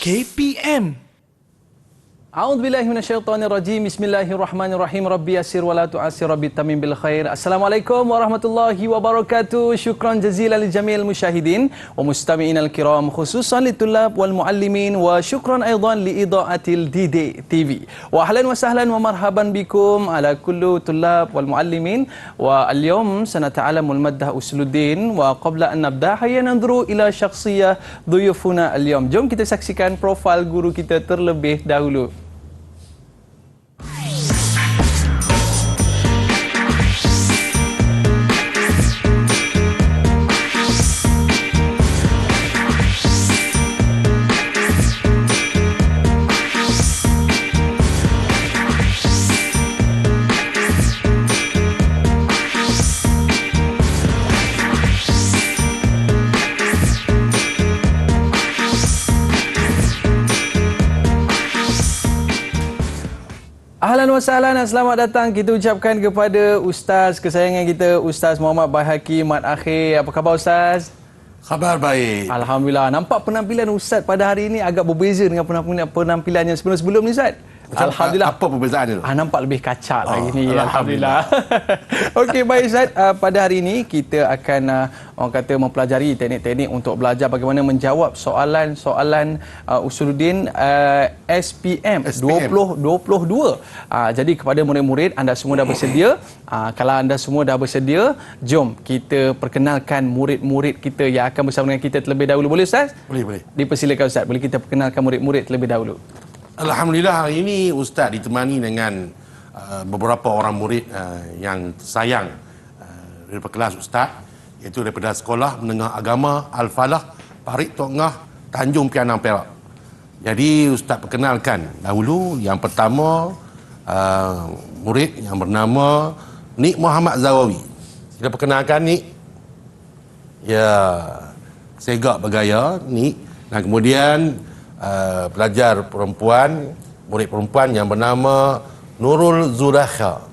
KPM. A'udzubillahi minasyaitonirrajim. Bismillahirrahmanirrahim. Rabbi yassir wa la tu'assir, rabbi tamim bil khair. Assalamualaikum warahmatullahi wabarakatuh. Syukran jazilan li jamil musyahidin wa mustami'in al-kiram, khususan li tullab wal muallimin, wa syukran aidan li idaatil Didik TV. Wa ahlan wa sahlan wa marhaban bikum ala kullu tullab wal muallimin. Wa al-yawm sanata'alamul maddah usuluddin, wa qabla an nabda hayya nanduru ila syakhsiyah dhuyufuna al-yawm. Jom kita saksikan profil guru kita terlebih dahulu. Ahlan wa sahlan, selamat datang kita ucapkan kepada Ustaz kesayangan kita, Ustaz Muhammad Baihaqi Mat Akhir. Apa khabar Ustaz? Khabar baik. Alhamdulillah. Nampak penampilan Ustaz pada hari ini agak berbeza dengan penampilan yang sebelum-sebelum ni Ustaz. Alhamdulillah. Apa perbezaan dia? Nampak lebih kacak lagi ni. Alhamdulillah. Okey, baik Ustaz. Pada hari ini kita akan orang kata mempelajari teknik-teknik untuk belajar bagaimana menjawab soalan-soalan usuluddin SPM 2022. Jadi kepada murid-murid, anda semua dah bersedia? Kalau anda semua dah bersedia, jom kita perkenalkan murid-murid kita yang akan bersama dengan kita terlebih dahulu. Boleh Ustaz? Boleh. Dipersilakan Ustaz. Boleh kita perkenalkan murid-murid terlebih dahulu? Alhamdulillah, hari ini Ustaz ditemani dengan beberapa orang murid yang sayang daripada kelas Ustaz, iaitu daripada Sekolah Menengah Agama Al-Falah, Parit Tongah, Tanjung Pianang, Perak. Jadi Ustaz perkenalkan dahulu. Yang pertama, murid yang bernama Nik Muhammad Zawawi. Kita perkenalkan Nik. Ya, segak bergaya Nik. Dan kemudian pelajar perempuan, murid perempuan yang bernama Nurul Zurakha.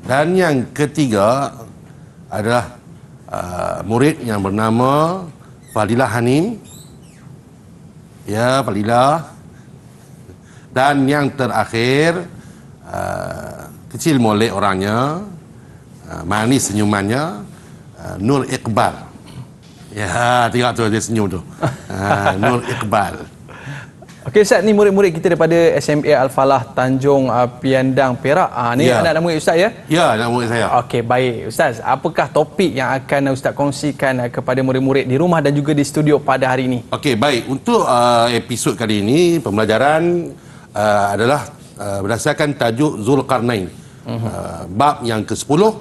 Dan yang ketiga adalah murid yang bernama Fadilah Hanim. Ya, Fadilah. Dan yang terakhir, kecil molek orangnya, manis senyumannya, Nur Iqbal. Ya, tengok tu dia senyum tu. Nur Iqbal. Okey Ustaz, ni murid-murid kita daripada SMA Al-Falah Tanjung Piandang, Perak. Ni anak murid Ustaz ya? Ya, anak murid saya. Okey, baik. Ustaz, apakah topik yang akan Ustaz kongsikan kepada murid-murid di rumah dan juga di studio pada hari ini? Okey, baik. Untuk episod kali ini, pembelajaran adalah berdasarkan tajuk Zulkarnain. Bab yang ke-10,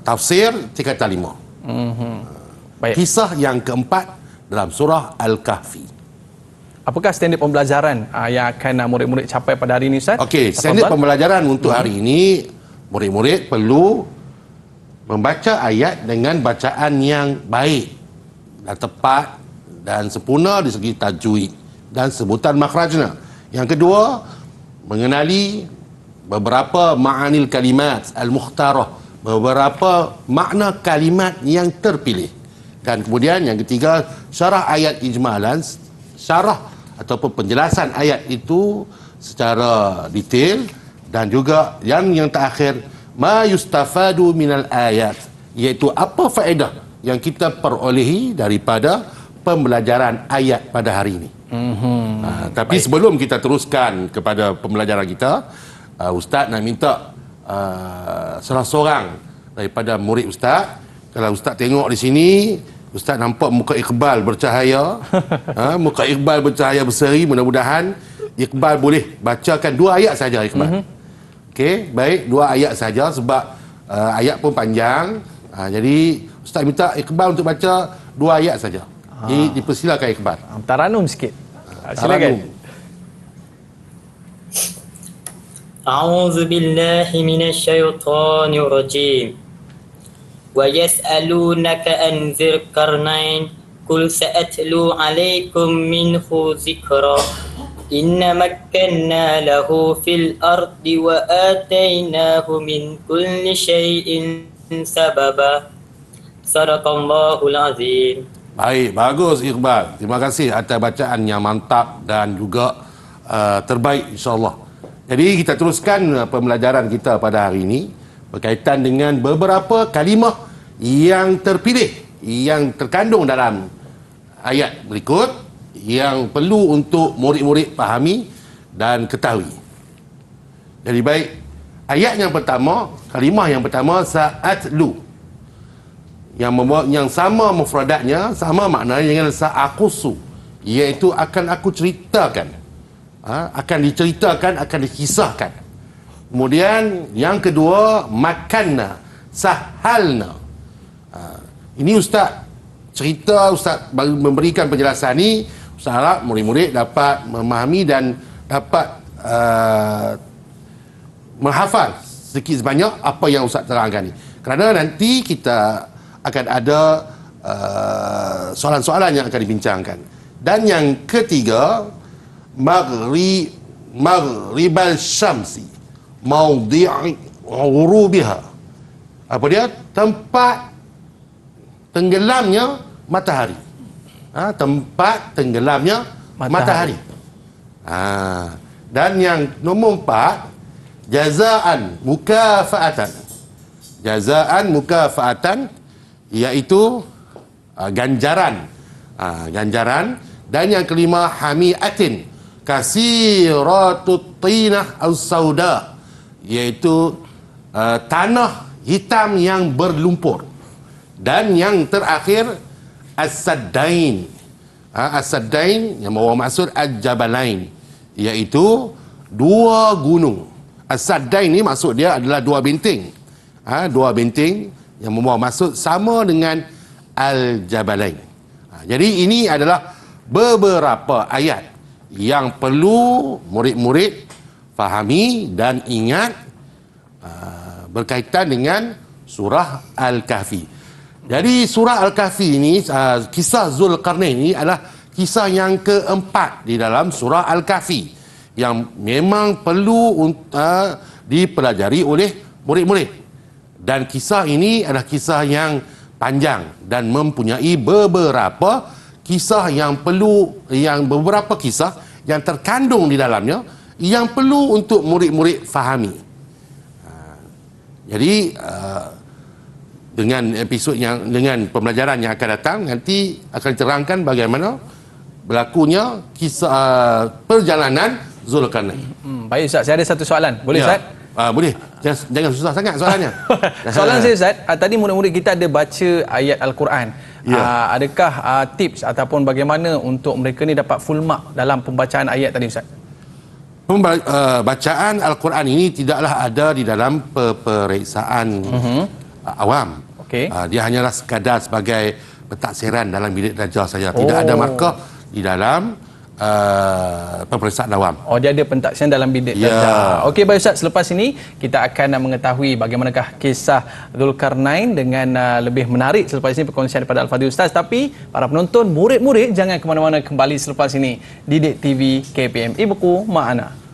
tafsir tingkatan 5. Baik. Kisah yang keempat dalam surah Al-Kahfi. Apakah standard pembelajaran yang akan murid-murid capai pada hari ini Ustaz? Okey, standard pembelajaran untuk hari ini, murid-murid perlu membaca ayat dengan bacaan yang baik dan tepat dan sempurna di segi tajwid dan sebutan makhrajnya. Yang kedua, mengenali beberapa ma'anil kalimat al-mukhtarah, beberapa makna kalimat yang terpilih. Dan kemudian yang ketiga, syarah ayat ijmalan, syarah ataupun penjelasan ayat itu secara detail. Dan juga yang terakhir, ma yustafadu minal ayat, iaitu apa faedah yang kita perolehi daripada pembelajaran ayat pada hari ini. Tapi sebelum kita teruskan kepada pembelajaran kita, Ustaz nak minta salah seorang daripada murid Ustaz. Kalau Ustaz tengok di sini, Ustaz nampak muka Iqbal bercahaya. Muka Iqbal bercahaya berseri. Mudah-mudahan Iqbal boleh bacakan 2 ayat saja Iqbal. Okey, baik, 2 ayat saja sebab ayat pun panjang. Jadi Ustaz minta Iqbal untuk baca 2 ayat saja. Jadi dipersilakan Iqbal. Taranum sikit. Silakan. A'udzu billahi minasyaitonir rajim. وَيَسْأَلُونَكَ عَنْ ذِي الْقَرْنَيْنِ قُلْ سَأَتْلُو عَلَيْكُمْ مِنْهُ ذِكْرًا إِنَّ مَكَّنَّا لَهُ فِي الْأَرْضِ وَآتَيْنَاهُ مِنْ كُلِّ شَيْءٍ سَبَبًا صدق الله العظيم. Baik, bagus Iqbal. Terima kasih atas bacaan yang mantap dan juga terbaik insya-Allah. Jadi kita teruskan pembelajaran kita pada hari ini berkaitan dengan beberapa kalimah yang terpilih yang terkandung dalam ayat berikut yang perlu untuk murid-murid fahami dan ketahui. Jadi baik, ayat yang pertama, kalimah yang pertama sa'atlu. Yang sama mufradatnya, sama maknanya dengan sa'aqusu, iaitu akan aku ceritakan. Akan diceritakan, akan dikisahkan. Kemudian yang kedua, makanna, sahalna. Ini Ustaz cerita, Ustaz memberikan penjelasan ni, Ustaz harap murid-murid dapat memahami dan dapat menghafal sedikit sebanyak apa yang Ustaz terangkan ni. Kerana nanti kita akan ada soalan-soalan yang akan dibincangkan. Dan yang ketiga, maghribal syamsi mawdi'i ghurubiha. Apa dia? Tempat tenggelamnya matahari. Tempat tenggelamnya matahari. Dan yang nombor 4, jazaan mukafaatan. Jazaan mukafaatan, iaitu ganjaran. Ganjaran. Dan yang kelima, hamiatin kasiratut tinah as-sauda, iaitu tanah hitam yang berlumpur. Dan yang terakhir, as-saddain. As-saddain yang membawa maksud al-jabalain, iaitu dua gunung. As-saddain ni maksud dia adalah dua benteng. Dua benteng yang membawa maksud sama dengan Al-Jabalain. Jadi ini adalah beberapa ayat yang perlu murid-murid fahami dan ingat berkaitan dengan surah Al-Kahfi. Jadi surah Al-Kahfi ini, kisah Zulkarnain ini adalah kisah yang keempat di dalam surah Al-Kahfi yang memang perlu dipelajari oleh murid-murid. Dan kisah ini adalah kisah yang panjang dan mempunyai beberapa kisah yang perlu, yang beberapa kisah yang terkandung di dalamnya yang perlu untuk murid-murid fahami. Jadi dengan episod yang, dengan pembelajaran yang akan datang, nanti akan terangkan bagaimana berlakunya kisah perjalanan Zulkarnain. Baik Ustaz, saya ada satu soalan. Boleh Ustaz? Boleh. Jangan susah sangat soalannya. Soalan saya Ustaz, tadi murid-murid kita ada baca ayat Al-Quran. Adakah tips ataupun bagaimana untuk mereka ni dapat full mark dalam pembacaan ayat tadi Ustaz? Bacaan Al-Quran ini tidaklah ada di dalam peperiksaan awam. Dia hanyalah sekadar sebagai pentaksiran dalam bilik darjah saja. Tidak ada markah di dalam peperiksaan awam. Dia ada pentaksiran dalam bilik darjah. Okey baik Ustaz, selepas ini kita akan mengetahui bagaimanakah kisah Zulkarnain dengan lebih menarik selepas ini perkongsian daripada Al-Fadhil Ustaz. Tapi para penonton, murid-murid jangan ke mana-mana, kembali selepas ini Didik TV KPM. Ibuku Ma'ana.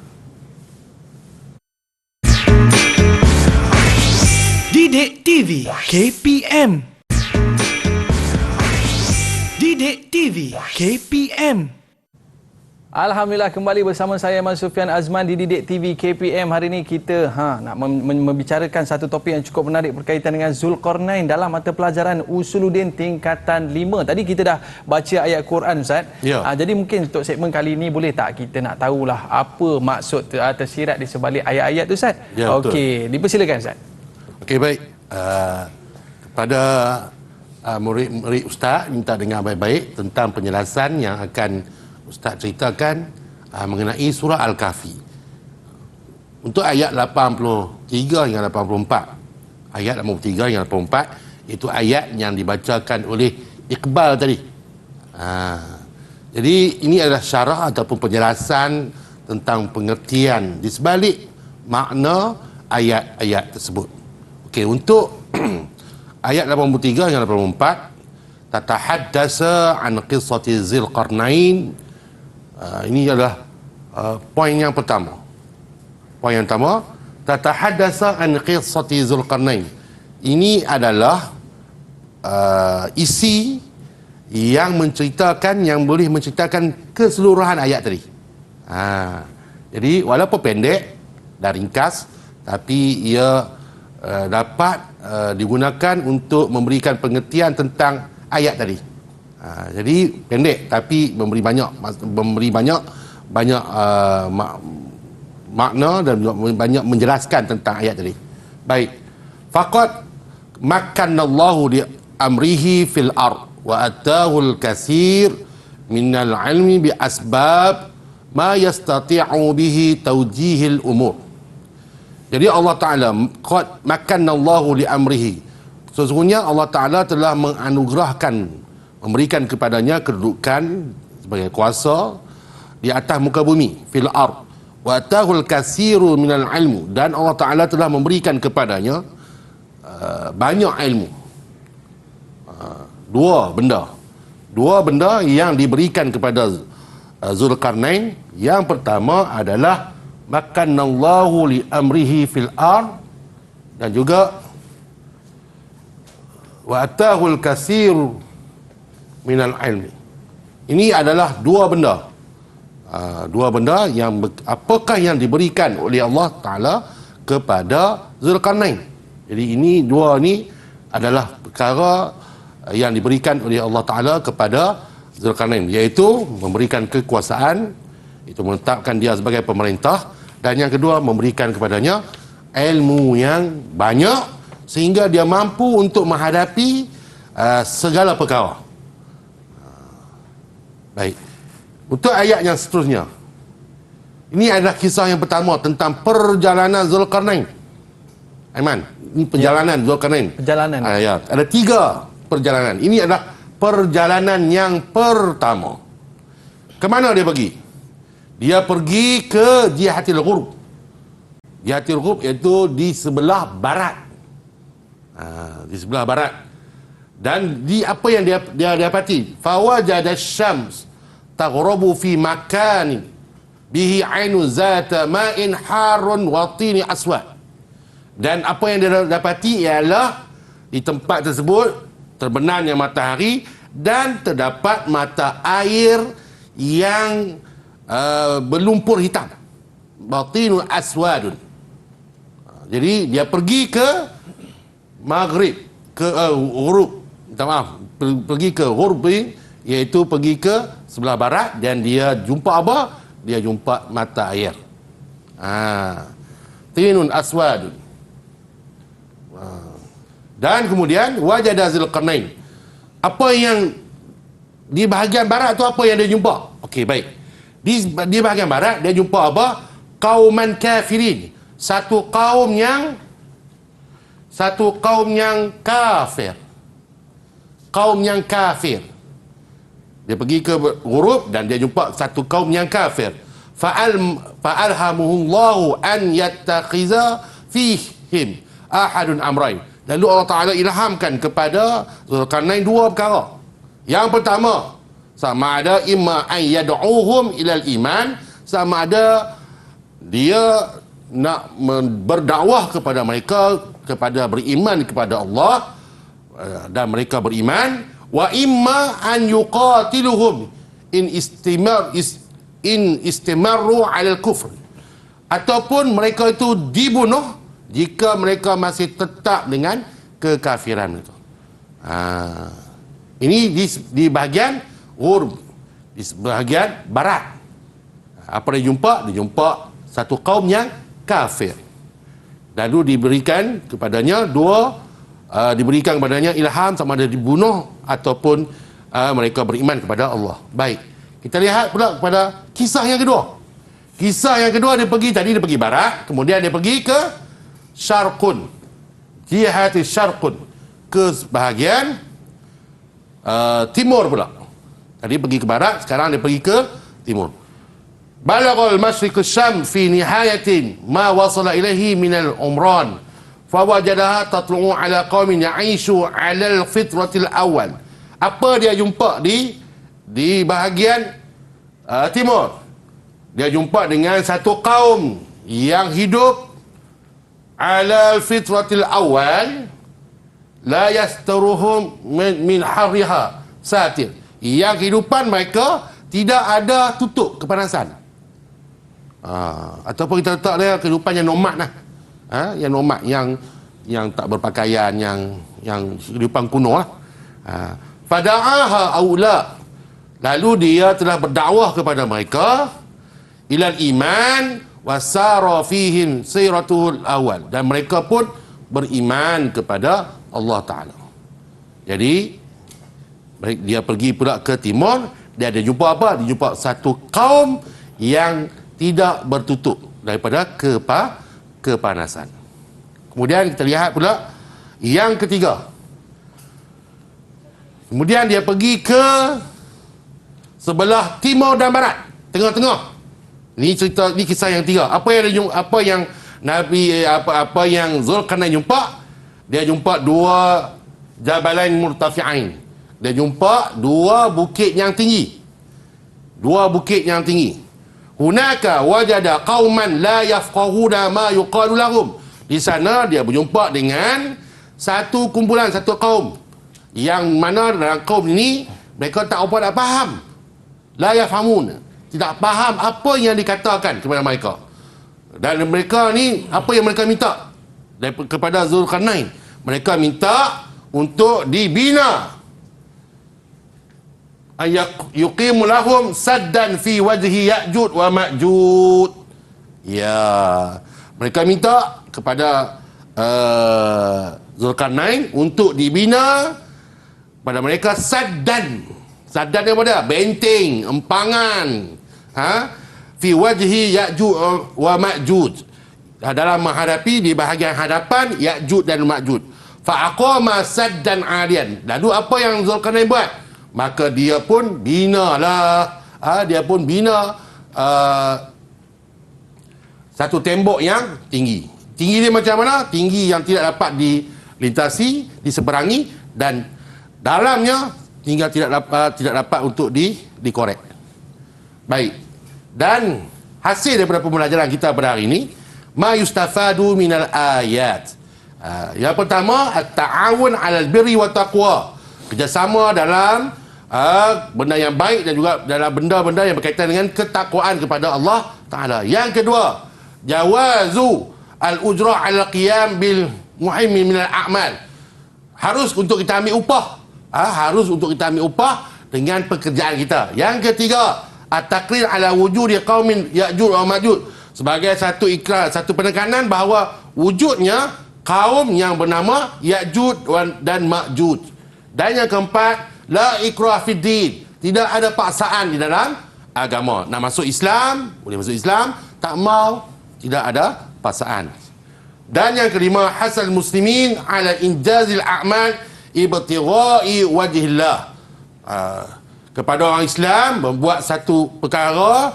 Didik TV KPM. Didik TV KPM. Alhamdulillah, kembali bersama saya Mas Sufian Azman di Didik TV KPM. Hari ini kita nak membicarakan satu topik yang cukup menarik berkaitan dengan Zulkarnain dalam mata pelajaran Usuluddin tingkatan 5. Tadi kita dah baca ayat Quran Ustaz. Jadi mungkin untuk segmen kali ini boleh tak kita nak tahulah apa maksud tersirat di sebalik ayat-ayat tu Ustaz? Okey, dipersilakan Ustaz. Okey baik. Kepada murid-murid Ustaz, minta dengar baik-baik tentang penjelasan yang akan Ustaz ceritakan mengenai surah Al-Kahfi. Untuk ayat 83 hingga 84. Ayat 83 hingga 84 itu ayat yang dibacakan oleh Iqbal tadi. Jadi ini adalah syarah ataupun penjelasan tentang pengertian di sebalik makna ayat-ayat tersebut. Okey, untuk ayat 83 hingga 84, tatahaddasa an qissati Zulkarnain. Ini adalah poin yang pertama. Poin yang pertama, tatahaddasa an qissati Zulkarnain. Ini adalah isi yang menceritakan, yang boleh menceritakan keseluruhan ayat tadi. Jadi walaupun pendek dan ringkas, tapi ia dapat digunakan untuk memberikan pengertian tentang ayat tadi. Jadi pendek tapi memberi banyak makna dan banyak menjelaskan tentang ayat tadi. Baik. Faqad makkannallahu li amrihi fil ard wa atahul katsir minal ilmi bi asbab ma yastati'u bihi tawjihil umur. Jadi Allah Ta'ala qad makkannallahu li amrihi, sesungguhnya Allah Ta'ala telah menganugerahkan, memberikan kepadanya kedudukan sebagai kuasa di atas muka bumi, fil ard wa atahul katsiru minal ilmu, dan Allah Ta'ala telah memberikan kepadanya banyak ilmu. Dua benda yang diberikan kepada Zulkarnain. Yang pertama adalah makannallahu li amrihi fil ard, dan juga wa atahul katsir minal ilmi. Ini adalah dua benda yang apakah yang diberikan oleh Allah Ta'ala kepada Zulkarnain. Jadi ini dua ni adalah perkara yang diberikan oleh Allah Ta'ala kepada Zulkarnain, iaitu memberikan kekuasaan, itu menetapkan dia sebagai pemerintah, dan yang kedua memberikan kepadanya ilmu yang banyak sehingga dia mampu untuk menghadapi segala perkara. Baik. Untuk ayat yang seterusnya, ini adalah kisah yang pertama tentang perjalanan Zulkarnain. Aiman, ini perjalanan Zulkarnain. Perjalanan. Ya, ada 3 perjalanan. Ini adalah perjalanan yang pertama. Ke mana dia pergi? Dia pergi ke Jihatil Ghurb. Jihatil Ghurb iaitu di sebelah barat. Di sebelah barat. Dan di apa yang dia dapati? Fawajada syams taghrabu fi makan bihi ainu zata ma'in harun wa tini aswad. Dan apa yang dia dapati ialah di tempat tersebut terbenamnya matahari dan terdapat mata air yang berlumpur hitam, batinu aswadun. Jadi dia pergi ke Maghrib, ke Ghurub, pergi ke Ghurb, iaitu pergi ke sebelah barat, dan dia jumpa apa? Dia jumpa mata air. Tinun aswadun. Dan kemudian wajada Zulkarnain. Apa yang di bahagian barat tu, apa yang dia jumpa? Okey, baik. Di bahagian barat dia jumpa apa? Qauman kafirin. Satu kaum yang kafir. Kaum yang kafir. Dia pergi ke Ghurub dan dia jumpa satu kaum yang kafir. Fa'alhamuhullahu an yattakhiza fihim ahadun amrain. Lalu Allah Ta'ala ilhamkan kepada Zulkarnain 2 perkara. Yang pertama, sama ada imma an yad'uhum ilal iman, sama ada dia nak berdakwah kepada mereka kepada beriman kepada Allah, dan mereka beriman. Wa imma an yuqatiluhum in istimarru alal kufr, ataupun mereka itu dibunuh jika mereka masih tetap dengan kekafiran itu. Ini di bahagian Ghurb, di bahagian barat. Apa dia jumpa? Dia jumpa satu kaum yang kafir. Lalu diberikan kepadanya ilham, sama ada dibunuh ataupun mereka beriman kepada Allah. Baik. Kita lihat pula kepada kisah yang kedua. Kisah yang kedua, dia pergi barat, kemudian dia pergi ke Syarqun, Jihati Syarqun, ke bahagian timur pula. Tadi pergi ke barat, sekarang dia pergi ke timur. Balaghal masyriq syam fi nihayatin ma wasala ilaihi minal umran fawajadaha tatlu'u ala qaumin ya'ishu 'ala al-fitratil awal. Apa dia jumpa di bahagian timur? Dia jumpa dengan satu kaum yang hidup ala al-fitratil awal, la yastaruhum min harriha, satir. Yang kehidupan mereka tidak ada tutup kepanasan. Ataupun kita letak dia kehidupan yang nomad lah. Yang nomad, yang tak berpakaian, yang kehidupan kuno lah. Fada'aha aula. Lalu dia telah berdakwah kepada mereka ilal iman wasara fihim siratul awal, dan mereka pun beriman kepada Allah Ta'ala. Jadi dia pergi pula ke timur, dia ada jumpa apa? Dia jumpa satu kaum yang tidak bertutup daripada kepanasan. Kemudian kita lihat pula yang ketiga. Kemudian dia pergi ke sebelah timur dan barat, tengah-tengah. Ini cerita, ni kisah yang tiga. Apa yang Zulkarnain jumpa? Dia jumpa dua jabalain murtafi'ain. Dia jumpa dua bukit yang tinggi. Dua bukit yang tinggi. Hunaka wajada qauman la yafqahuna ma yuqalu lahum. Di sana dia berjumpa dengan satu kumpulan, satu kaum yang mana dalam kaum ini mereka tak apa nak faham. La yafhamun, tidak faham apa yang dikatakan kepada mereka. Dan mereka ni, apa yang mereka minta kepada Zulkarnain? Mereka minta untuk dibina, yuqimu lahum saddan fi wajhi Ya'jud wa Ma'jud. Ya, mereka minta kepada Zulkarnain untuk dibina pada mereka saddan. Saddan dia pada benteng, empangan, fi wajhi Ya'jud wa Ma'jud, dalam menghadapi, di bahagian hadapan Ya'jud dan Ma'jud. Fa aqama saddan 'aliyan. Lalu apa yang Zulkarnain buat? Maka dia pun binalah, dia pun bina satu tembok yang tinggi. Tinggi dia macam mana? Tinggi yang tidak dapat dilintasi, diseberangi, dan dalamnya hingga tidak dapat untuk dikorek. Baik. Dan hasil daripada pembelajaran kita pada hari ini, ma yustafadu minal ayat. Yang pertama, at-ta'awun 'alal birri wa taqwa. Kerjasama dalam benda yang baik dan juga dalam benda-benda yang berkaitan dengan ketakwaan kepada Allah Ta'ala. Yang kedua, jawazu al-ujra' 'ala qiyam bil muhimmi minal a'mal. Harus untuk kita ambil upah. Harus untuk kita ambil upah dengan pekerjaan kita. Yang ketiga, at-taqrir 'ala wujudi qaumin Ya'jud wa Ma'jud. Sebagai satu ikrar, satu penekanan bahawa wujudnya kaum yang bernama Ya'jud dan Ma'jud. Dan yang keempat, la ikrah fid din. Tidak ada paksaan di dalam agama. Nak masuk Islam, boleh masuk Islam. Tak mau, tidak ada paksaan. Dan yang kelima, hasal muslimin ala injazil a'mal ibtigha'i wajhillah. Kepada orang Islam membuat satu perkara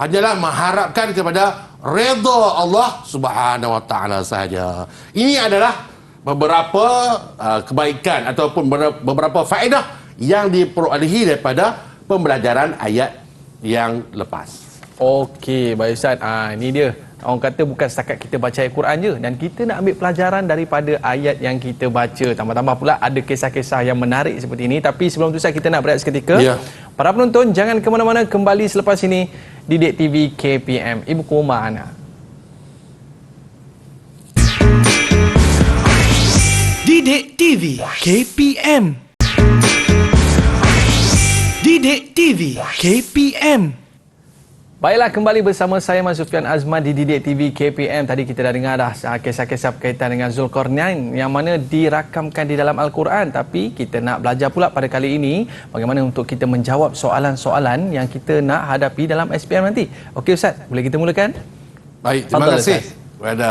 hanyalah mengharapkan kepada redha Allah Subhanahu wa taala sahaja. Ini adalah beberapa kebaikan ataupun beberapa faedah yang diperolehi daripada pembelajaran ayat yang lepas. Okey, baik Ustaz. Ini dia. Orang kata bukan setakat kita baca ayat Quran je, dan kita nak ambil pelajaran daripada ayat yang kita baca. Tambah-tambah pula ada kisah-kisah yang menarik seperti ini. Tapi sebelum tu Ustaz, kita nak berehat seketika. Ya. Para penonton, jangan ke mana-mana, kembali selepas ini di Didik TV KPM, Ibu Rumah Anak. Didik TV KPM. Didik TV KPM. Baiklah, kembali bersama saya Mas Sufian Azman di Didik TV KPM. Tadi kita dah dengar dah kisah-kisah berkaitan dengan Zulkarnain yang mana dirakamkan di dalam Al-Quran. Tapi kita nak belajar pula pada kali ini bagaimana untuk kita menjawab soalan-soalan yang kita nak hadapi dalam SPM nanti. Okey Ustaz, boleh kita mulakan? Baik, terima kasih kepada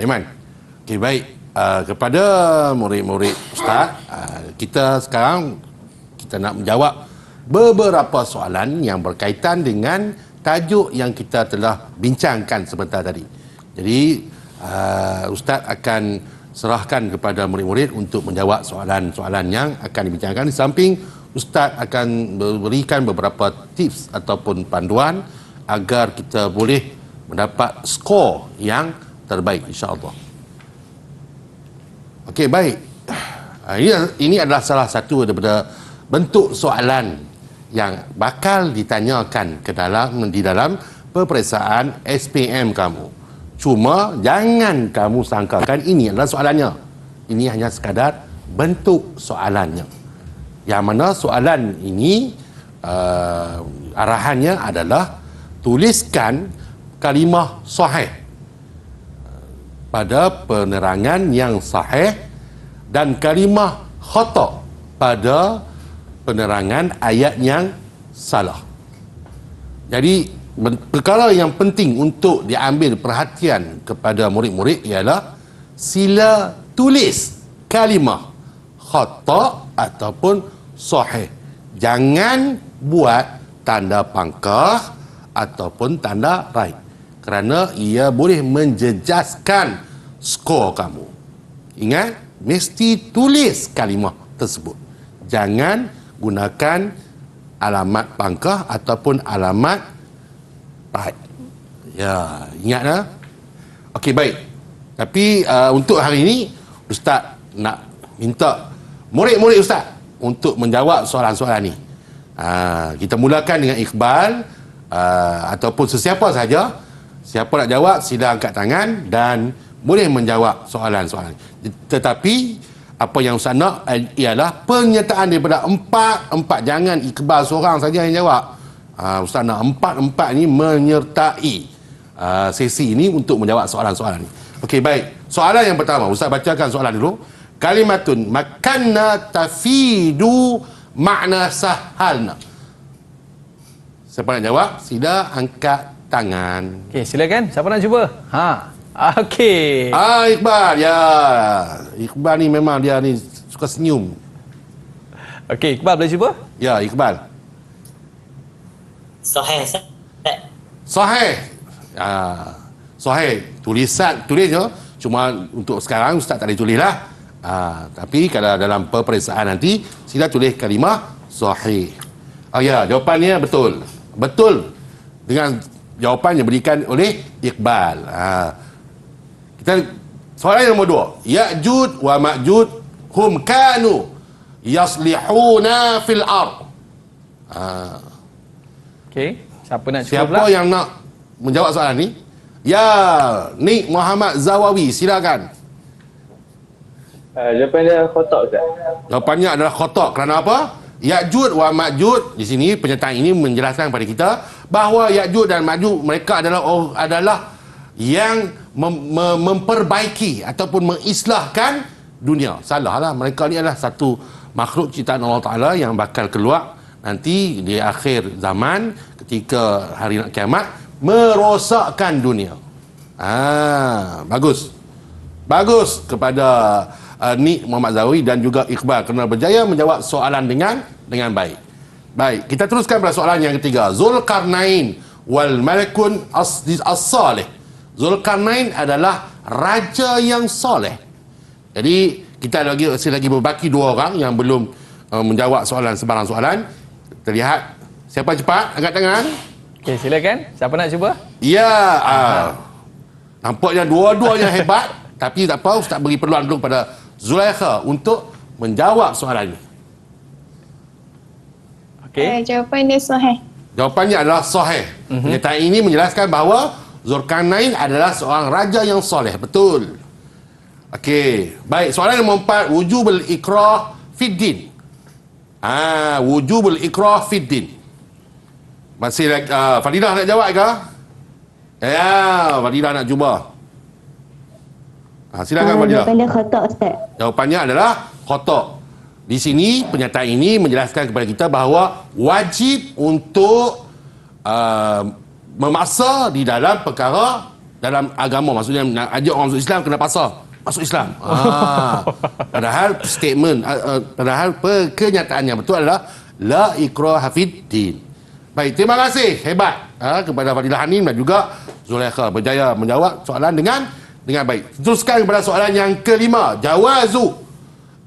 Aiman. Okey, baik. Kepada murid-murid Ustaz, kita sekarang kita nak menjawab beberapa soalan yang berkaitan dengan tajuk yang kita telah bincangkan sebentar tadi. Jadi Ustaz akan serahkan kepada murid-murid untuk menjawab soalan-soalan yang akan dibincangkan. Di samping Ustaz akan berikan beberapa tips ataupun panduan agar kita boleh mendapat skor yang terbaik, insya-Allah. Okey, baik. Ini adalah salah satu daripada bentuk soalan yang bakal ditanyakan di dalam peperiksaan SPM kamu. Cuma jangan kamu sangkakan ini adalah soalannya. Ini hanya sekadar bentuk soalannya. Yang mana soalan ini arahannya adalah tuliskan kalimah sahih pada penerangan yang sahih dan kalimah khata pada penerangan ayat yang salah. Jadi perkara yang penting untuk diambil perhatian kepada murid-murid ialah sila tulis kalimah khata ataupun sahih. Jangan buat tanda pangkah ataupun tanda right, kerana ia boleh menjejaskan skor kamu. Ingat, mesti tulis kalimah tersebut. Jangan gunakan alamat pangkah ataupun alamat right. Ya, ingatlah. Okey, baik. Tapi untuk hari ini Ustaz nak minta murid-murid Ustaz untuk menjawab soalan-soalan ni. Kita mulakan dengan Iqbal ataupun sesiapa saja. Siapa nak jawab sila angkat tangan dan boleh menjawab soalan-soalan. Tetapi apa yang Ustaz nak ialah penyertaan daripada empat. Jangan Iqbal seorang saja yang jawab. Ustaz nak empat ni menyertai sesi ini untuk menjawab soalan-soalan ni. Okey, baik. Soalan yang pertama, Ustaz bacakan soalan dulu. Kalimatun makanna tafidu makna sahalna. Siapa nak jawab? Sila angkat tangan. Okey, silakan. Siapa nak cuba? Okey. Iqbal. Ya. Iqbal ni memang dia ni suka senyum. Okey, Iqbal boleh cuba? Ya, Iqbal. Sahih, Ustaz. Sahih. Sahih. Tulis je. Cuma untuk sekarang Ustaz tak boleh tulis lah. Tapi kalau dalam peperiksaan nanti sila tulis kalimah sahih. Ya, jawapannya betul. Betul. Dengan jawapan yang diberikan oleh Iqbal. Kita soalan yang nombor 2. Ya'jud wa Ma'jud hum kanu yaslihuna fil ard. Okey, siapa nak cuba Siapa pula? yang nak menjawab soalan ni? Ya, Nik Muhammad Zawawi, silakan. Jawapan dia kotak, Ustaz. Jawapannya adalah khata'. Kerana apa? Ya'jud wa Ma'jud, di sini penyertaan ini menjelaskan kepada kita bahawa Ya'jud dan Ma'jud mereka adalah yang memperbaiki ataupun mengislahkan dunia. Salahlah, mereka ni adalah satu makhluk ciptaan Allah Ta'ala yang bakal keluar nanti di akhir zaman ketika hari nak kiamat merosakkan dunia. Bagus kepada Nik Muhammad Zawi dan juga Iqbal kerana berjaya menjawab soalan dengan baik. Baik, kita teruskan pada soalan yang ketiga. Zulkarnain wal malakun as-salih. Zulkarnain adalah raja yang soleh. Jadi kita lagi berbaki 2 orang yang belum menjawab sebarang soalan. Kita lihat siapa cepat angkat tangan. Okey, silakan. Siapa nak cuba? Ya, nampaknya dua-duanya hebat. Tapi tak apa, Ustaz beri peluang dulu pada Zulaikha untuk menjawab soalan ini. Okey. Jawapan dia sahih. Jawapannya adalah sahih. Penyertaan ini menjelaskan bahawa Zulkarnain adalah seorang raja yang soleh. Betul. Okey. Baik, soalan nombor 4. Wujubul ikrah fiddin. Wujubul ikrah fiddin. Masih lagi, Fadilah nak jawab ke? Ya, Fadilah nak cuba. Silakan Fadilah. Jawapan dia kotak, Ustaz. Jawapannya adalah khata'. Di sini penyertaan ini menjelaskan kepada kita bahawa wajib untuk memaksa di dalam perkara dalam agama. Maksudnya nak ajak orang masuk Islam kena paksa masuk Islam. Padahal statement padahal kenyataannya betul adalah la ikraha fid din. Baik, terima kasih hebat kepada Fadilah Hanim dan juga Zulaikha berjaya menjawab soalan dengan baik. Teruskan kepada soalan yang kelima. Jawazu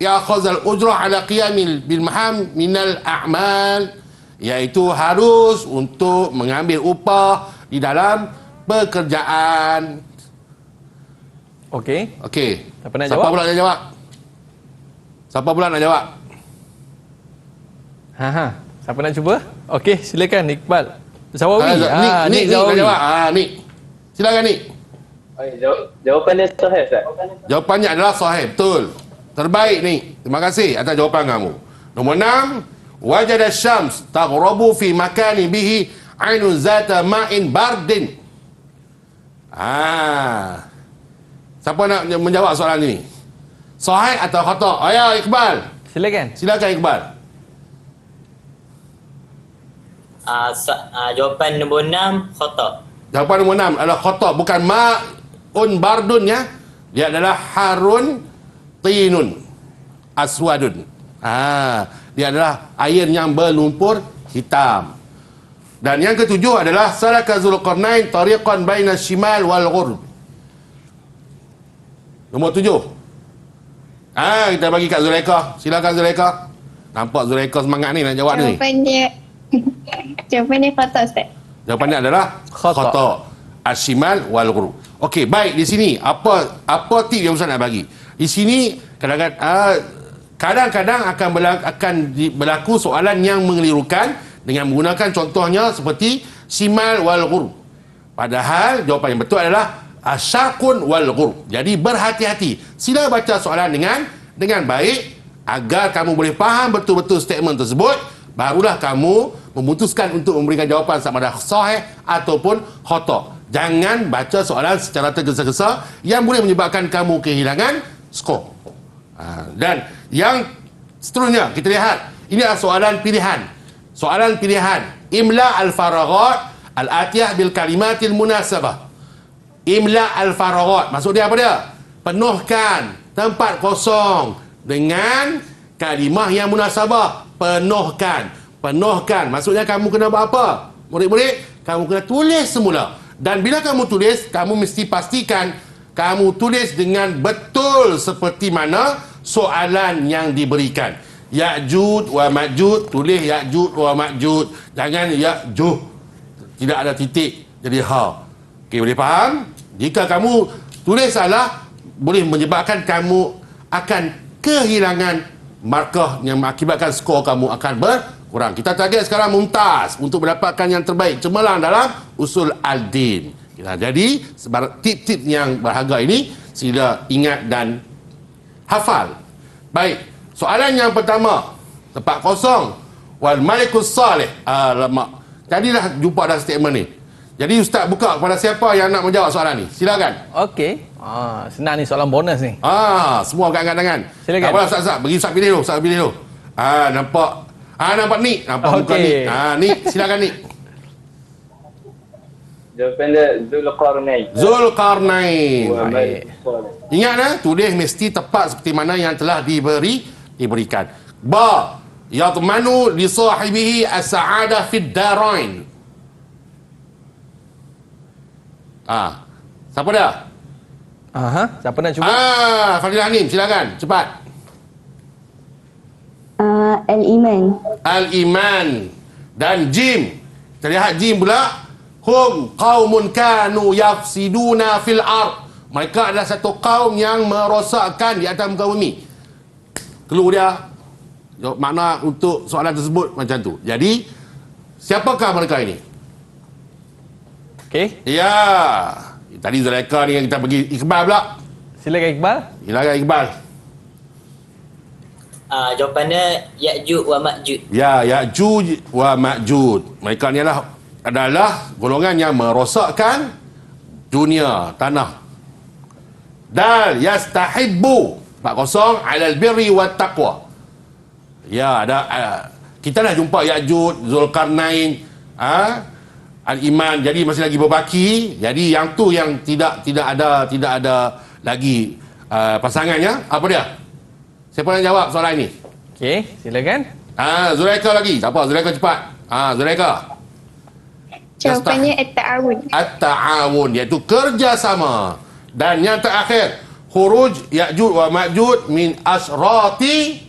ya'khazal ujrah ala qiyamil bil maham minal a'mal, iaitu harus untuk mengambil upah di dalam pekerjaan. Okey. Okey. Siapa nak Siapa jawab? pula nak jawab? Siapa pula nak jawab? Siapa nak cuba? Okey, silakan Iqbal. Sawawi. Nik nak jawab. Nik. Silakan Nik. Jawapan dia sahih, Ustaz. Jawapannya adalah sahih, betul. Terbaik Nik. Terima kasih atas jawapan kamu. Nombor 6, wajada syams taghrabu fi makani bihi ainun zata ma'in bardin. Siapa nak menjawab soalan ini? Sahih atau khata'? Ayah Iqbal. Silakan Iqbal. Jawapan nombor 6 khata. Jawapan nombor 6 adalah khata', bukan ma'un bardun ya. Dia adalah harun tinun aswadun. Dia adalah air yang berlumpur hitam. Dan yang ketujuh adalah salaka Zulqarnain tariqan baina shimal wal ghurb. Nombor 7. Kita bagi kat Zulaikha. Silakan Zulaikha. Nampak Zulaikha semangat ni nak jawab ni. Jawapan dia khata, Ustaz. Jawapannya adalah khata'. Ashimal wal ghurub. Okey, baik, di sini apa tip yang Ustaz nak bagi? Di sini kadang-kadang akan berlaku soalan yang mengelirukan dengan menggunakan contohnya seperti shimal wal ghurub. Padahal jawapan yang betul adalah asyaqun wal ghurub. Jadi berhati-hati. Sila baca soalan dengan baik agar kamu boleh faham betul-betul statement tersebut. Barulah kamu memutuskan untuk memberikan jawapan sama ada sahih ataupun khata'. Jangan baca soalan secara tergesa-gesa yang boleh menyebabkan kamu kehilangan skor. Dan yang seterusnya kita lihat, ini adalah soalan pilihan. Soalan pilihan. Imla al-faraghat al-atiyah bil kalimatil munasabah. Imla al-faraghat. Maksud dia apa dia? Penuhkan tempat kosong dengan kalimah yang munasabah. Penuhkan. Maksudnya kamu kena buat apa? Murid-murid, kamu kena tulis semula. Dan bila kamu tulis, kamu mesti pastikan kamu tulis dengan betul seperti mana soalan yang diberikan. Ya'jud wa ma'jud, tulis Ya'jud wa ma'jud. Jangan Ya'juh. Tidak ada titik, jadi ha. Okey, boleh faham? Jika kamu tulis salah, boleh menyebabkan kamu akan kehilangan markah yang mengakibatkan skor kamu akan berkurang. Kita target sekarang mumtaz untuk mendapatkan yang terbaik, cemerlang dalam usul al-din. Jadi, tip-tip yang berharga ini sila ingat dan hafal. Baik. Soalan yang pertama, tempat kosong wal malikus salih. Alamak. Jadilah jumpa dalam statement ni. Jadi Ustaz buka kepada siapa yang nak menjawab soalan ni. Silakan. Okey. Senang ni soalan bonus ni. Semua angkat tangan. Silakan. Tak apalah Ustaz. Bagi Ustaz pilih dulu. Ustaz pilih dulu. Nampak. Nampak Nik. Nampak muka Nik. Nik, silakan Nik. Jawapan dia Zulqarnain. Zulqarnain. Baik. Ingat tulis mesti tepat seperti mana yang telah diberikan. Ba yadmanu li sahibihi as-sa'adah fid darain. Siapa dia? Siapa nak cuba? Fadilah Hanim, silakan, cepat. Al-Iman. Al-Iman. Dan Jim. Kita lihat Jim pula. Hum qaumun kanu yafsiduna fil ard. Mereka adalah satu kaum yang merosakkan di atas muka bumi. Clue dia, makna untuk soalan tersebut macam tu. Jadi, siapakah mereka ini? Okey. Ya. Tadi Zulaikha ni yang kita bagi Iqbal pula. Silakan Iqbal. Silakan Iqbal. Jawapannya Ya'juj wa Ma'juj. Ya, Ya'juj wa Ma'juj. Mereka ni adalah golongan yang merosakkan dunia, tanah. Dal yastahibbu 40 alal birri wat taqwa. Ya, ada kita dah jumpa Ya'juj, Zulqarnain, Al-Iman. Jadi masih lagi berbaki. Jadi yang tu yang tidak ada lagi pasangannya. Apa dia? Siapa nak jawab soalan ini? Okey, silakan. Zulaikha lagi. Siapa? Zulaikha cepat. Zulaikha. Jawapannya at-ta'awun. At-ta'awun, iaitu kerjasama. Dan yang terakhir, khuruj Ya'juj wa Ma'juj min asrati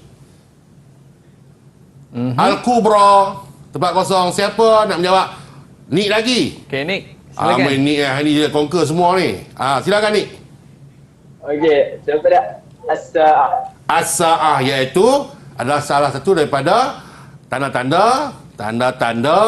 al-kubra. Tempat kosong. Siapa nak menjawab? Nik lagi. Okey, Nik. Silakan. Nik ni dia conquer semua ni. Silakan Nik. Okey, jawapan dia as-sa'ah. As-sa'ah, iaitu adalah salah satu daripada tanda-tanda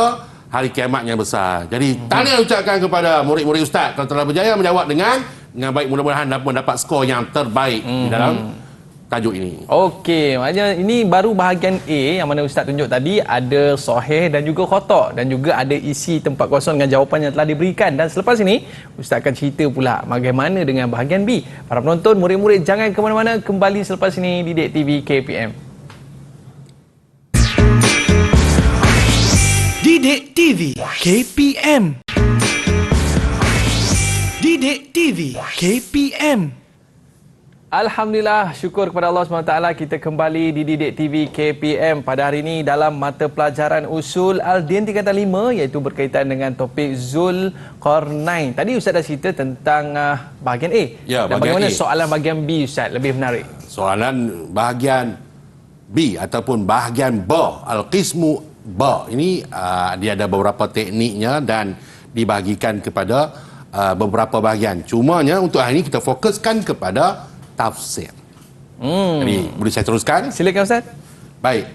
hari kiamat yang besar. Jadi tahniah ucapkan kepada murid-murid ustaz yang telah berjaya menjawab dengan baik, mudah-mudahan mendapat skor yang terbaik di dalam tajuk ini. Okey, maknanya ini baru bahagian A yang mana Ustaz tunjuk tadi, ada sahih dan juga khata, dan juga ada isi tempat kosong dengan jawapan yang telah diberikan. Dan selepas ini Ustaz akan cerita pula bagaimana dengan bahagian B. Para penonton, murid-murid jangan ke mana-mana, kembali selepas ini di Didik TV KPM. Didik TV KPM. Didik TV KPM. Alhamdulillah, syukur kepada Allah SWT, kita kembali di Didik TV KPM pada hari ini dalam mata pelajaran usul Al-Din tingkatan 5, iaitu berkaitan dengan topik Zulqarnain. Tadi Ustaz dah cerita tentang bahagian A. Ya, dan bahagian bagaimana A. soalan bahagian B, Ustaz, lebih menarik? Soalan bahagian B ataupun bahagian ba, al-qismu ba. Ini dia ada beberapa tekniknya dan dibahagikan kepada beberapa bahagian. Cumanya untuk hari ini kita fokuskan kepada tafsir. Jadi boleh saya teruskan? Silakan Ustaz. Baik.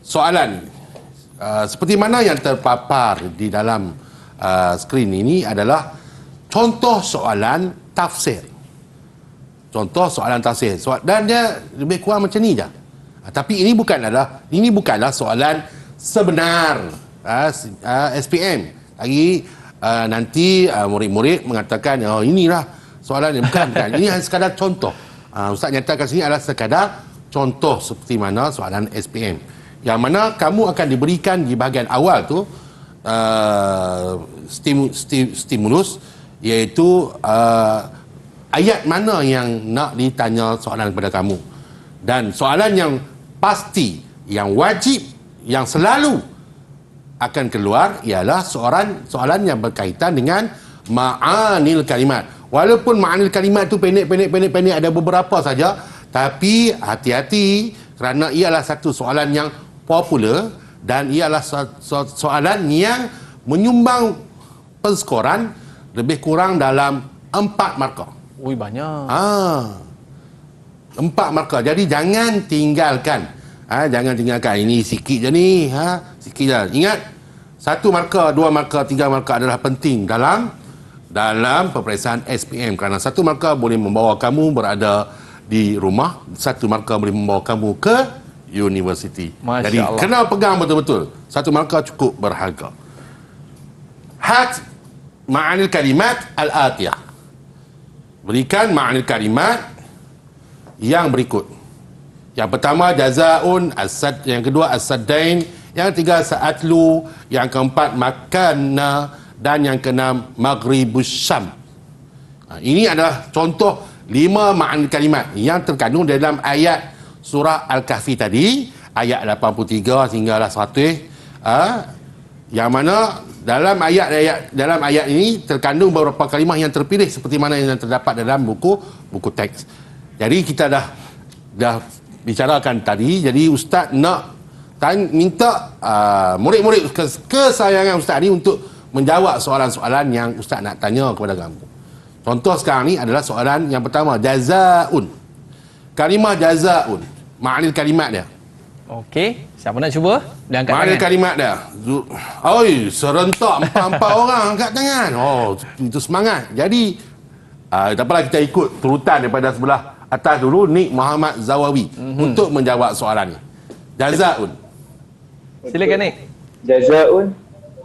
Soalan seperti mana yang terpapar di dalam skrin ini adalah contoh soalan tafsir. Contoh soalan tafsir. Dan dia lebih kurang macam ni je. Tapi ini bukanlah soalan sebenar SPM. Lagi nanti murid-murid mengatakan, oh inilah soalan yang bukan. Ini hanya sekadar contoh. Ustaz nyatakan sini adalah sekadar contoh seperti mana soalan SPM. Yang mana kamu akan diberikan di bahagian awal tu stimulus, iaitu ayat mana yang nak ditanya soalan kepada kamu. Dan soalan yang pasti, yang wajib, yang selalu akan keluar ialah soalan yang berkaitan dengan ma'anil kalimat. Walaupun ma'anil kalimat tu pendek ada beberapa saja, tapi hati-hati kerana ialah satu soalan yang popular dan ialah soalan yang menyumbang penskoran lebih kurang dalam 4 markah. Ui, banyak. 4 markah. Jadi jangan tinggalkan. Jangan tinggalkan. Ini sikit je ni. Sikit je. Ingat, 1 markah, 2 markah, 3 markah adalah penting dalam peperiksaan SPM, kerana 1 markah boleh membawa kamu berada di rumah, 1 markah boleh membawa kamu ke universiti. Masya Jadi Allah. kena pegang betul-betul. 1 markah cukup berharga. Hat ma'anil kalimat al-atiyah. Berikan ma'anil kalimat yang berikut. Yang pertama jazaun, yang kedua as-saddain, yang ketiga sa'atlu, yang keempat makanna, dan yang keenam maghribus syam. Ini adalah contoh 5 ma'anil kalimat yang terkandung dalam ayat surah Al-Kahfi tadi, ayat 83 hinggalah 100, yang mana dalam ayat ini terkandung beberapa kalimah yang terpilih seperti mana yang terdapat dalam buku teks. Jadi kita dah bicarakan tadi. Jadi Ustaz nak minta murid-murid kesayangan Ustaz ni untuk menjawab soalan-soalan yang Ustaz nak tanya kepada kamu. Contoh sekarang ni adalah soalan yang pertama, jazaun. Kalimah jazaun, ma'anil kalimat dia. Okey, siapa nak cuba? Dia angkat Ma'anil tangan. kalimat dia. Oi, serentak 4 orang angkat tangan. Oh, itu semangat. Jadi tak apalah, kita ikut turutan daripada sebelah atas dulu, Nik Muhammad Zawawi untuk menjawab soalan ni. Jazaun. Silakan Nik. Jazaun,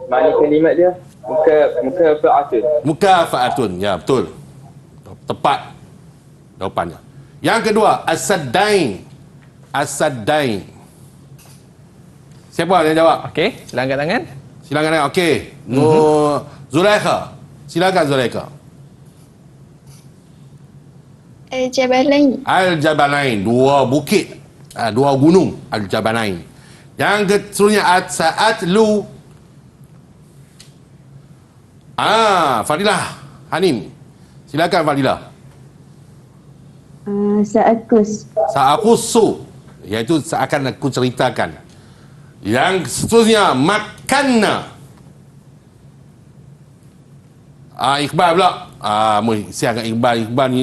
makna kalimat dia muka fa'atun. Mukafa'atun. Ya, betul. Tepat jawapannya. Yang kedua, as-saddain. As-saddain. Siapa yang jawab? Okey, sila angkat tangan. Silakan. Okey. Zulaikha. Silakan Zulaikha. Al-Jabalain. Al-Jabalain, 2 bukit, 2 gunung, Al-Jabalain. Yang seterusnya Sa'atlu. Fadilah Hanim. Silakan Fadilah. Sa'akus. Sa'akusu, iaitu seakan aku ceritakan. Yang seterusnya Makanna. Iqbal pula. Siap Iqbal. Iqbal ni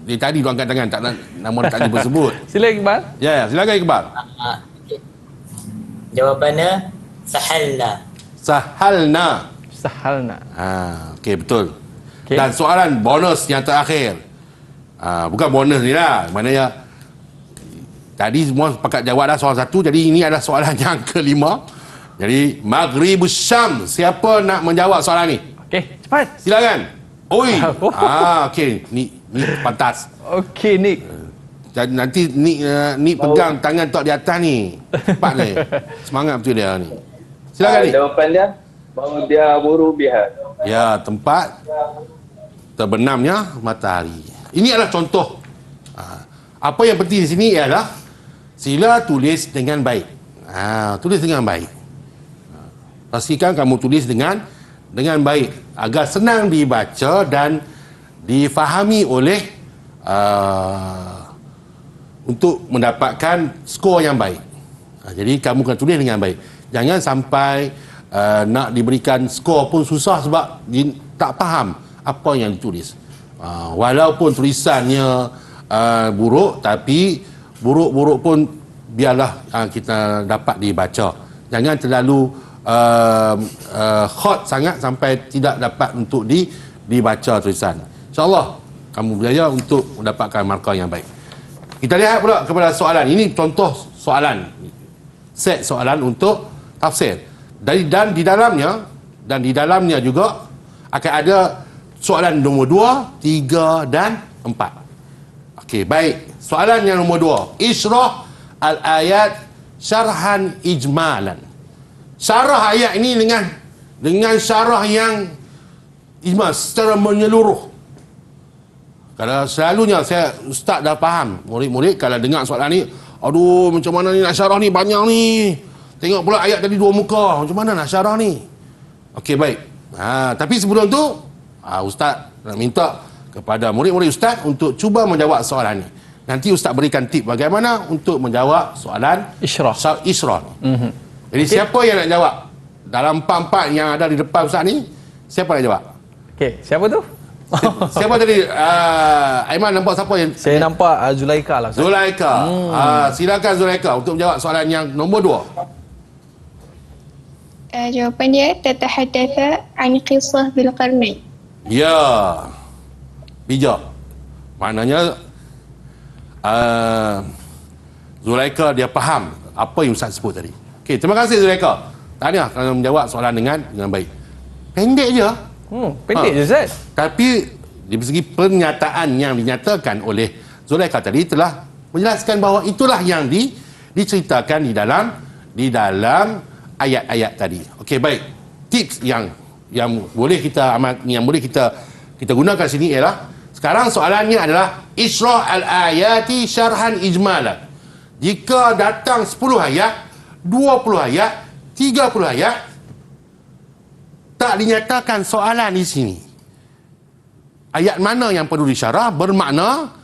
dia tadi dia angkat tangan, tak nak nama tak disebut. Sila Iqbal. Ya, silakan Iqbal. Jawapannya sahalna. Sahalna. Sahalna. Okey, betul. Okey. Dan soalan bonus yang terakhir. Bukan bonus ni lah. Maknanya tadi semua sepakat jawab dah soalan satu. Jadi ini adalah soalan yang kelima. Jadi Maghribus Syam. Siapa nak menjawab soalan ni? Okey, cepat. Silakan. Oi. Okey. Ni pantas. Okey, Nick. Jadi nanti ni pegang tangan tok di atas ni. Cepat ni. Semangat betul dia ni. Silakan ni. Jawapan dia bahawa dia buru biha. Ya, tempat terbenamnya matahari. Ini adalah contoh. Apa yang penting di sini ialah sila tulis dengan baik. Tulis dengan baik. Pastikan kamu tulis dengan baik agar senang dibaca dan difahami oleh untuk mendapatkan skor yang baik. Jadi kamu kena tulis dengan baik. Jangan sampai nak diberikan skor pun susah sebab tak faham apa yang ditulis. Walaupun tulisannya buruk, tapi buruk-buruk pun biarlah kita dapat dibaca. Jangan terlalu hot sangat sampai tidak dapat untuk dibaca tulisan. InsyaAllah kamu berjaya untuk mendapatkan markah yang baik. Kita lihat pula kepada soalan. Ini contoh soalan. Set soalan untuk tafsir. Dan di dalamnya juga akan ada soalan nombor 2, 3 dan 4. Okey, baik. Soalan yang nombor 2. Isyrah al-ayat syarhan ijmalan. Syarah ayat ini dengan syarah yang ijmal, secara menyeluruh. Kalau selalunya ustaz dah faham, murid-murid kalau dengar soalan ni, aduh macam mana ni nak syarah ni, banyak ni. Tengok pula ayat tadi 2 muka, macam mana nak syarah ni? Okey, baik. Tapi sebelum tu, ustaz nak minta kepada murid-murid ustaz untuk cuba menjawab soalan ni. Nanti ustaz berikan tip bagaimana untuk menjawab soalan Isyrah. Isyrah. Jadi siapa yang nak jawab? Dalam 4 yang ada di depan ustaz ni, siapa nak jawab? Okey, siapa tu? Siapa tadi? Aiman nampak siapa yang? Saya nampak Zulaika lah. Ustaz. Zulaika. Silakan Zulaika untuk menjawab soalan yang nombor 2. Jawapan dia tatahaddatha an qissah bil qarnain. Ya. Bijak. Maknanya Zulaika dia faham apa yang Ustaz sebut tadi. Okey, terima kasih Zulaika. Tahniah kerana menjawab soalan dengan baik. Pendek je. Pendek je Ustaz. Tapi di segi pernyataan yang dinyatakan oleh Zulaika tadi telah menjelaskan bahawa itulah yang diceritakan di dalam ayat-ayat tadi. Okey, baik. Tips yang boleh kita gunakan sini ialah sekarang soalannya adalah Isyrah al-ayati syarhan ijmalan. Jika datang 10 ayat, 20 ayat, 30 ayat tak dinyatakan soalan di sini. Ayat mana yang perlu disyarah bermakna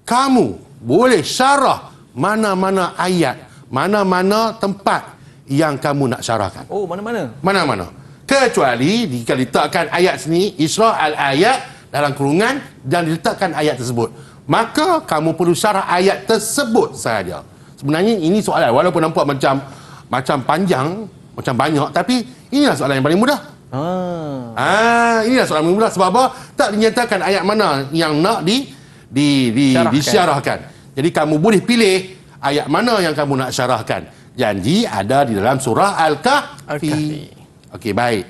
kamu boleh syarah mana-mana ayat, mana-mana tempat yang kamu nak syarahkan. Oh, mana-mana? Mana-mana. Kecuali jika diletakkan ayat sini, Isyrah al-ayat dalam kurungan dan diletakkan ayat tersebut. Maka kamu perlu syarah ayat tersebut sahaja. Sebenarnya ini soalan walaupun nampak macam panjang, macam banyak, tapi inilah soalan yang paling mudah. Inilah soalan yang paling mudah sebab apa? Tak dinyatakan ayat mana yang nak disyarahkan. Jadi kamu boleh pilih ayat mana yang kamu nak syarahkan. Janji ada di dalam surah Al-Kahfi. Okey, baik.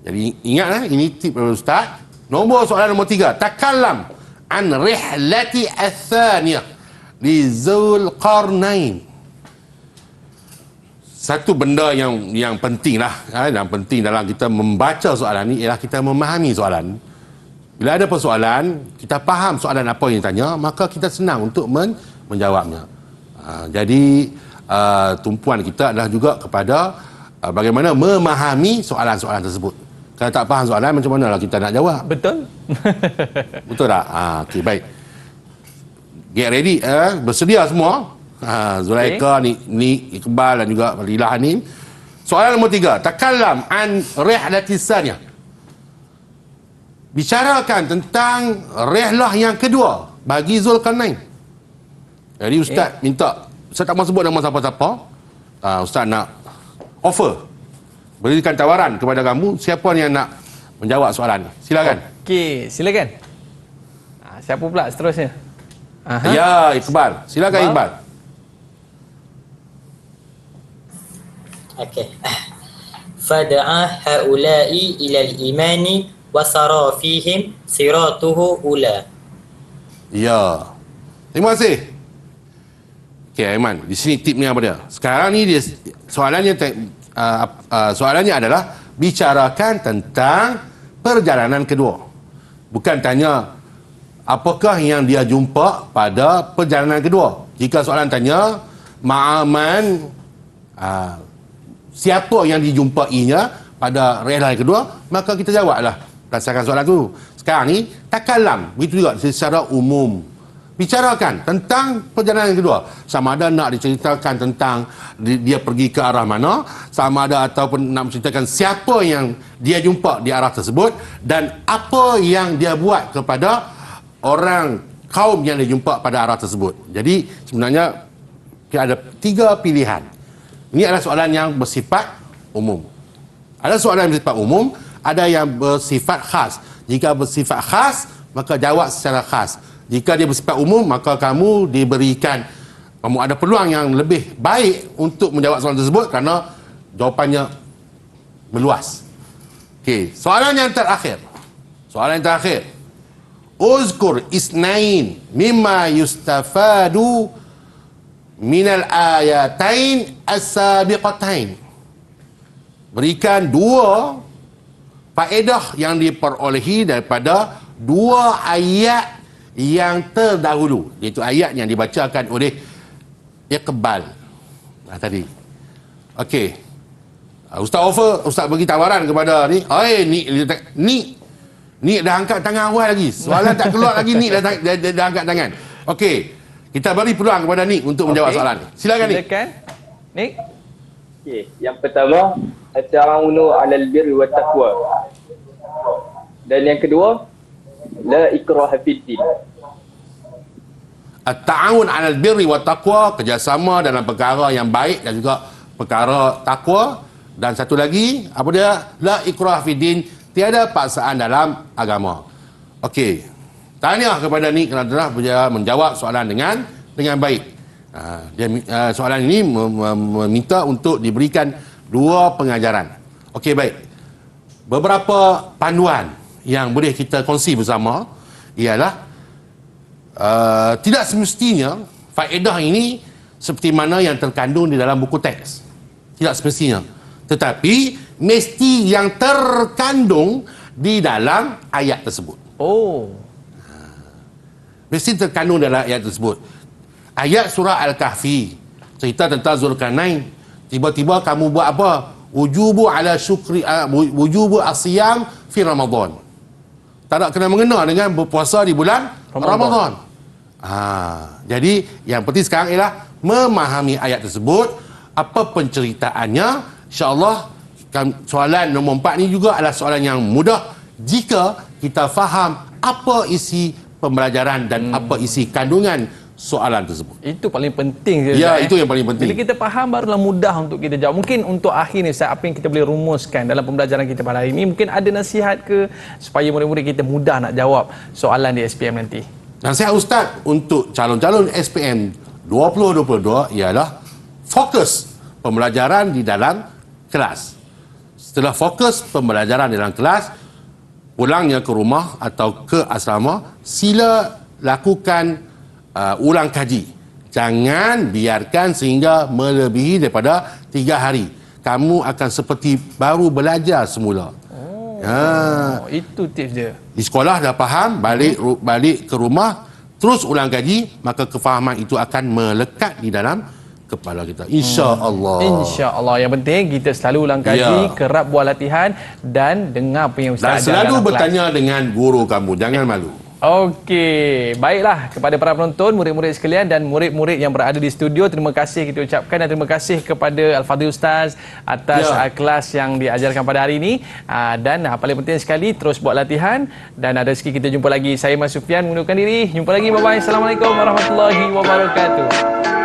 Jadi ingat ini tip dari Ustaz. Soalan nombor 3. Takallam an rihlati ats-tsaniyah li Zulqarnain. Satu benda yang penting lah, yang penting dalam kita membaca soalan ni ialah kita memahami soalan. Bila ada persoalan, kita faham soalan apa yang ditanya, maka kita senang untuk menjawabnya. Jadi tumpuan kita adalah juga kepada bagaimana memahami soalan-soalan tersebut. Kalau tak faham soalan, macam mana lah kita nak jawab? Betul. Betul tak? Okey, baik. Get ready, bersedia semua. Zulaika, ni Iqbal dan juga Fadilah Hanim. Soalan nombor 3. Takallam an rihlatis tsaniyah. Bicarakan tentang rihlah yang kedua bagi Zulkarnain. Jadi Ustaz minta, saya tak mahu sebut nama siapa-siapa, Ustaz nak offer, berikan tawaran kepada kamu, siapa yang nak menjawab soalan ni? Silakan. Okey, silakan. Siapa pula seterusnya? Aha. Ya, Iqbal. Silakan Iqbal. Okey. Fada'a haula'i ilal imani wa sara fihim siratuhu ula. Ya. Terima kasih. Okey, Aiman. Di sini tip ni apa dia? Sekarang ni dia soalannya adalah bicarakan tentang perjalanan kedua. Bukan tanya apakah yang dia jumpa pada perjalanan kedua. Jika soalan tanya ma'aman, siapa yang dijumpainya pada rehlah kedua, maka kita jawablah berdasarkan soalan tu. Sekarang ni takalam, begitu juga secara umum. Bicarakan tentang perjalanan kedua. Sama ada nak diceritakan tentang dia pergi ke arah mana, sama ada ataupun nak menceritakan siapa yang dia jumpa di arah tersebut dan apa yang dia buat kepada orang kaum yang dia jumpa pada arah tersebut. Jadi sebenarnya ada 3 pilihan. Ini adalah soalan yang bersifat umum. Ada soalan yang bersifat umum, ada yang bersifat khas. Jika bersifat khas, maka jawab secara khas. Jika dia bersifat umum, maka kamu ada peluang yang lebih baik untuk menjawab soalan tersebut kerana jawapannya meluas. Okey, soalan yang terakhir. Uzkur isnain mimma yustafadu minal ayatain as-sabiqatain. Berikan 2 faedah yang diperolehi daripada 2 ayat yang terdahulu, iaitu ayat yang dibacakan oleh Iqbal tadi. Okey. Ustaz bagi tawaran kepada ni. Ni dah angkat tangan awal lagi. Soalan tak keluar lagi, ni dah angkat tangan. Okey. Kita beri peluang kepada Nik untuk menjawab soalan ni. Silakan Nik. Nik. Okey, yang pertama, at-ta'awunu 'alal birri wat taqwa. Dan yang kedua, la ikraha fid din. At-ta'awun 'alal birri wat taqwa, kerjasama dalam perkara yang baik dan juga perkara takwa. Dan satu lagi, apa dia? La ikraha fid din, tiada paksaan dalam agama. Okey. Tahniah kepada Nik kerana telah menjawab soalan dengan baik. Soalan ini meminta untuk diberikan 2 pengajaran. Okey, baik. Beberapa panduan yang boleh kita kongsi bersama ialah tidak semestinya faedah ini seperti mana yang terkandung di dalam buku teks. Tidak semestinya. Tetapi mesti yang terkandung di dalam ayat tersebut. Mesti terkandung dalam ayat tersebut. Ayat surah Al-Kahfi cerita tentang Zulkarnain. Tiba-tiba kamu buat apa? Wujubu wujubu asyam fi Ramadan. Tak ada kena mengena dengan berpuasa di bulan Ramadan. Jadi yang penting sekarang ialah memahami ayat tersebut, apa penceritaannya. InsyaAllah soalan nombor 4 ni juga adalah soalan yang mudah jika kita faham apa isi pembelajaran dan apa isi kandungan soalan tersebut. Itu paling penting. Ya, itu yang paling penting. Bila kita faham, barulah mudah untuk kita jawab. Mungkin untuk akhir ni, Ustaz, apa yang kita boleh rumuskan dalam pembelajaran kita pada hari ini, mungkin ada nasihat ke supaya murid-murid kita mudah nak jawab soalan di SPM nanti? Nasihat Ustaz untuk calon-calon SPM 2022 ialah fokus pembelajaran di dalam kelas. Setelah fokus pembelajaran di dalam kelas, pulangnya ke rumah atau ke asrama, sila lakukan ulang kaji. Jangan biarkan sehingga melebihi daripada 3 hari. Kamu akan seperti baru belajar semula. Itu tips dia. Di sekolah dah faham, balik ke rumah, terus ulang kaji, maka kefahaman itu akan melekat di dalam kepala kita. InsyaAllah. InsyaAllah. Yang penting kita selalu ulang kaji, kerap buat latihan dan dengar apa yang Ustaz ajar. Dan selalu dalam bertanya dengan guru kamu. Jangan malu. Okey, baiklah kepada para penonton, murid-murid sekalian dan murid-murid yang berada di studio, terima kasih kita ucapkan dan terima kasih kepada Al-Fadhil Ustaz atas kelas yang diajarkan pada hari ini. Dan paling penting sekali, terus buat latihan dan ada rezeki kita jumpa lagi. Saya Mas Sufian mengundurkan diri. Jumpa lagi, bye-bye. Assalamualaikum warahmatullahi wabarakatuh.